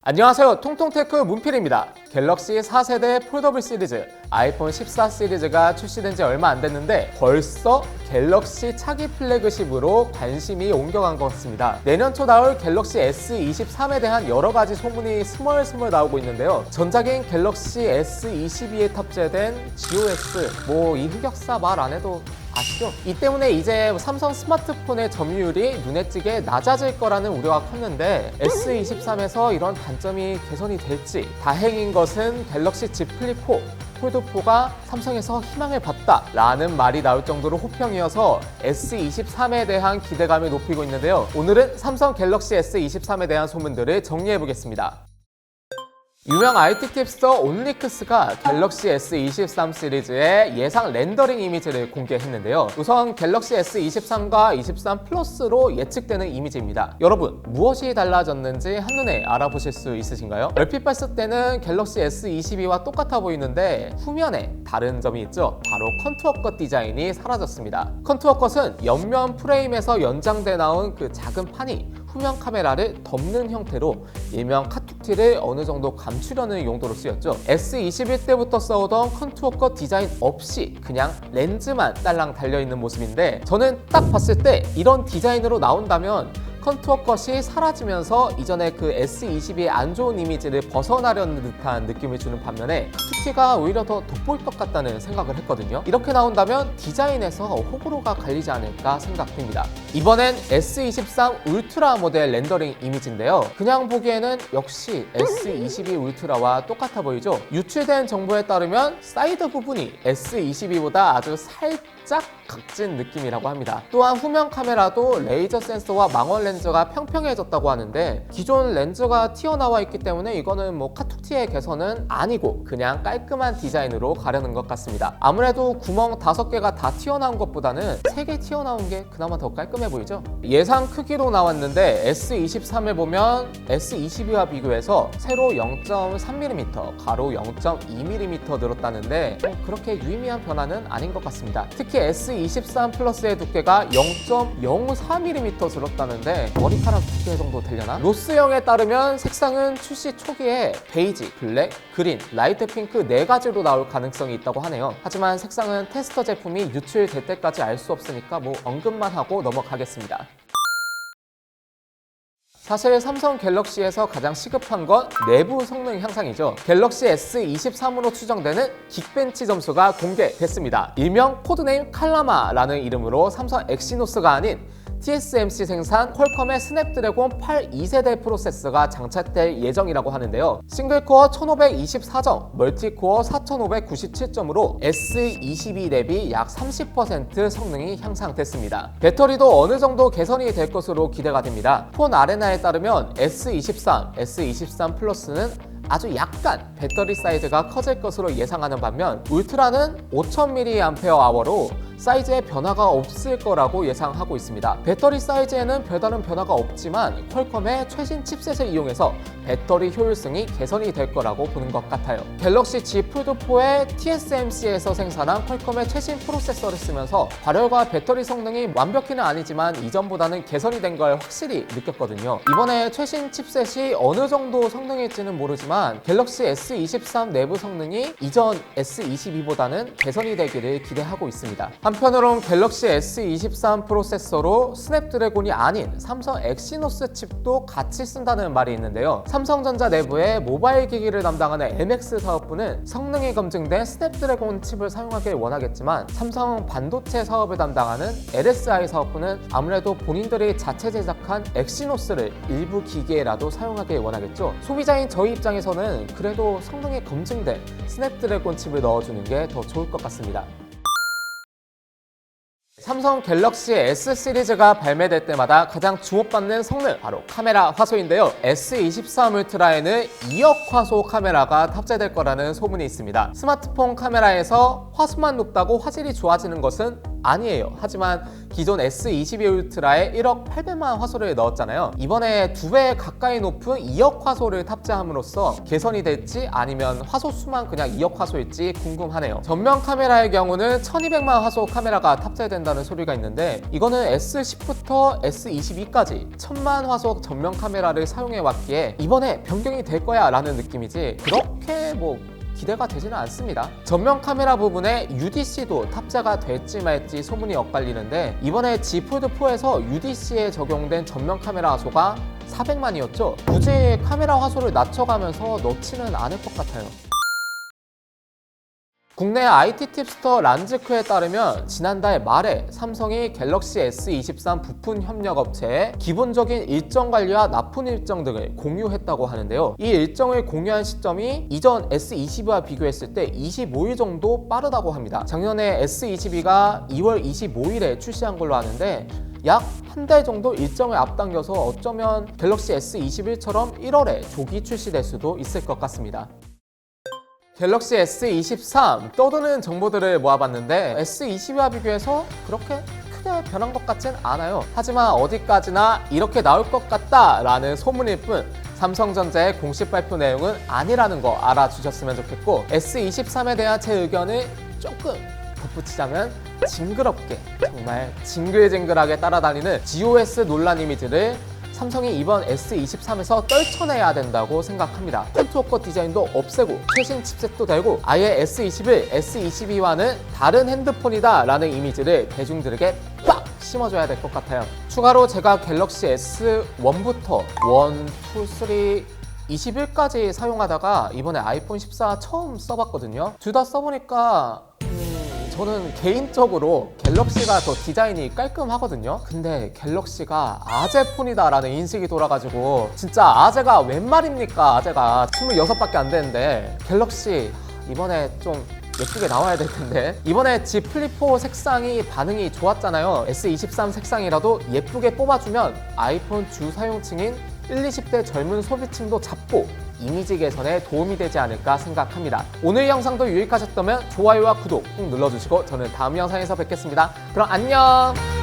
안녕하세요, 통통테크 문필입니다. 갤럭시 4세대 폴더블 시리즈, 아이폰 14 시리즈가 출시된 지 얼마 안 됐는데 벌써 갤럭시 차기 플래그십으로 관심이 옮겨간 것 같습니다. 내년 초 나올 갤럭시 S23에 대한 여러 가지 소문이 스멀스멀 나오고 있는데요. 전작인 갤럭시 S22에 탑재된 GOS, 이 흑역사 말 안 해도 아시죠? 이 때문에 이제 삼성 스마트폰의 점유율이 눈에 띄게 낮아질 거라는 우려가 컸는데 S23에서 이런 단점이 개선이 될지, 다행인 것은 갤럭시 Z 플립 4 폴드4가 삼성에서 희망을 봤다 라는 말이 나올 정도로 호평이어서 S23에 대한 기대감이 높이고 있는데요. 오늘은 삼성 갤럭시 S23에 대한 소문들을 정리해 보겠습니다. 유명 IT 팁스터 온리크스가 갤럭시 S23 시리즈의 예상 렌더링 이미지를 공개했는데요. 우선 갤럭시 S23과 23 플러스로 예측되는 이미지입니다. 여러분, 무엇이 달라졌는지 한눈에 알아보실 수 있으신가요? 얼핏 봤을 때는 갤럭시 S22와 똑같아 보이는데 후면에 다른 점이 있죠. 바로 컨투어 컷 디자인이 사라졌습니다. 컨투어 컷은 옆면 프레임에서 연장돼 나온 그 작은 판이 후면 카메라를 덮는 형태로 일명 카툭티를 어느 정도 감추려는 용도로 쓰였죠. S21 때부터 써오던 컨투어 컷 디자인 없이 그냥 렌즈만 딸랑 달려있는 모습인데, 저는 딱 봤을 때 이런 디자인으로 나온다면 컨투어 컷이 사라지면서 이전에 그 S22의 안 좋은 이미지를 벗어나려는 듯한 느낌을 주는 반면에 카툭티가 오히려 더 돋보일 것 같다는 생각을 했거든요. 이렇게 나온다면 디자인에서 호불호가 갈리지 않을까 생각됩니다. 이번엔 S23 울트라 모델 렌더링 이미지인데요. 그냥 보기에는 역시 S22 울트라와 똑같아 보이죠? 유출된 정보에 따르면 사이드 부분이 S22보다 아주 살짝 각진 느낌이라고 합니다. 또한 후면 카메라도 레이저 센서와 망원 렌즈가 평평해졌다고 하는데, 기존 렌즈가 튀어나와 있기 때문에 이거는 카툭티의 개선은 아니고 그냥 깔끔한 디자인으로 가려는 것 같습니다. 아무래도 구멍 5개가 다 튀어나온 것보다는 3개 튀어나온 게 그나마 더 깔끔해 보이죠? 예상 크기로 나왔는데 S23을 보면 S22와 비교해서 세로 0.3mm, 가로 0.2mm 늘었다는데 그렇게 유의미한 변화는 아닌 것 같습니다. 특히 S23 플러스의 두께가 0.04mm 늘었다는데 머리카락 두께 정도 되려나? 로스형에 따르면 색상은 출시 초기에 베이지, 블랙, 그린, 라이트 핑크 4가지로 나올 가능성이 있다고 하네요. 하지만 색상은 테스터 제품이 유출될 때까지 알 수 없으니까 언급만 하고 넘어가겠습니다. 사실 삼성 갤럭시에서 가장 시급한 건 내부 성능 향상이죠. 갤럭시 S23으로 추정되는 긱벤치 점수가 공개됐습니다. 일명 코드네임 칼라마라는 이름으로 삼성 엑시노스가 아닌 TSMC 생산 퀄컴의 스냅드래곤 8 2세대 프로세서가 장착될 예정이라고 하는데요. 싱글코어 1524점, 멀티코어 4597점으로 S22 대비 약 30% 성능이 향상됐습니다. 배터리도 어느 정도 개선이 될 것으로 기대가 됩니다. 폰 아레나에 따르면 S23, S23 플러스는 아주 약간 배터리 사이즈가 커질 것으로 예상하는 반면 울트라는 5000mAh로 사이즈에 변화가 없을 거라고 예상하고 있습니다. 배터리 사이즈에는 별다른 변화가 없지만 퀄컴의 최신 칩셋을 이용해서 배터리 효율성이 개선이 될 거라고 보는 것 같아요. 갤럭시 Z 폴드4의 TSMC에서 생산한 퀄컴의 최신 프로세서를 쓰면서 발열과 배터리 성능이 완벽히는 아니지만 이전보다는 개선이 된 걸 확실히 느꼈거든요. 이번에 최신 칩셋이 어느 정도 성능일지는 모르지만 갤럭시 S23 내부 성능이 이전 S22보다는 개선이 되기를 기대하고 있습니다. 한편으론 갤럭시 S23 프로세서로 스냅드래곤이 아닌 삼성 엑시노스 칩도 같이 쓴다는 말이 있는데요. 삼성전자 내부의 모바일 기기를 담당하는 MX 사업부는 성능이 검증된 스냅드래곤 칩을 사용하길 원하겠지만, 삼성 반도체 사업을 담당하는 LSI 사업부는 아무래도 본인들이 자체 제작한 엑시노스를 일부 기기에라도 사용하길 원하겠죠. 소비자인 저희 입장에서는 그래도 성능이 검증된 스냅드래곤 칩을 넣어주는 게 더 좋을 것 같습니다. 삼성 갤럭시 S 시리즈가 발매될 때마다 가장 주목받는 성능, 바로 카메라 화소인데요. S23 울트라에는 2억 화소 카메라가 탑재될 거라는 소문이 있습니다. 스마트폰 카메라에서 화소만 높다고 화질이 좋아지는 것은 아니에요. 하지만 기존 S22 울트라에 1억 800만 화소를 넣었잖아요. 이번에 2배 가까이 높은 2억 화소를 탑재함으로써 개선이 될지 아니면 화소 수만 그냥 2억 화소일지 궁금하네요. 전면 카메라의 경우는 1200만 화소 카메라가 탑재된다는 소리가 있는데 이거는 S10부터 S22까지 1000만 화소 전면 카메라를 사용해 왔기에 이번에 변경이 될 거야 라는 느낌이지 그렇게 기대가 되지는 않습니다. 전면 카메라 부분에 UDC도 탑재가 될지 말지 소문이 엇갈리는데 이번에 Z 폴드4에서 UDC에 적용된 전면 카메라 화소가 400만이었죠. 굳이 카메라 화소를 낮춰가면서 넣지는 않을 것 같아요. 국내 IT 팁스터 란즈크에 따르면 지난달 말에 삼성이 갤럭시 S23 부품 협력 업체에 기본적인 일정 관리와 납품 일정 등을 공유했다고 하는데요. 이 일정을 공유한 시점이 이전 S22와 비교했을 때 25일 정도 빠르다고 합니다. 작년에 S22가 2월 25일에 출시한 걸로 아는데 약 한 달 정도 일정을 앞당겨서 어쩌면 갤럭시 S21처럼 1월에 조기 출시될 수도 있을 것 같습니다. 갤럭시 S23 떠도는 정보들을 모아봤는데 S22와 비교해서 그렇게 크게 변한 것 같진 않아요. 하지만 어디까지나 이렇게 나올 것 같다 라는 소문일 뿐 삼성전자의 공식 발표 내용은 아니라는 거 알아주셨으면 좋겠고 S23에 대한 제 의견을 조금 덧붙이자면 징그럽게 정말 징글징글하게 따라다니는 GOS 논란 이미지를 삼성이 이번 S23에서 떨쳐내야 된다고 생각합니다. 폰트워커 디자인도 없애고 최신 칩셋도 달고 아예 S21, S22와는 다른 핸드폰이다 라는 이미지를 대중들에게 빡 심어줘야 될 것 같아요. 추가로 제가 갤럭시 S1부터 1, 2, 3, 21까지 사용하다가 이번에 아이폰 14 처음 써봤거든요. 둘 다 써보니까 저는 개인적으로 갤럭시가 더 디자인이 깔끔하거든요. 근데 갤럭시가 아재폰이다 라는 인식이 돌아가지고 진짜 아재가 웬 말입니까? 아재가 26밖에 안 되는데 갤럭시 이번에 좀 예쁘게 나와야 될 텐데 이번에 Z 플립4 색상이 반응이 좋았잖아요. S23 색상이라도 예쁘게 뽑아주면 아이폰 주 사용층인 1, 20대 젊은 소비층도 잡고 이미지 개선에 도움이 되지 않을까 생각합니다. 오늘 영상도 유익하셨다면 좋아요와 구독 꼭 눌러주시고 저는 다음 영상에서 뵙겠습니다. 그럼 안녕!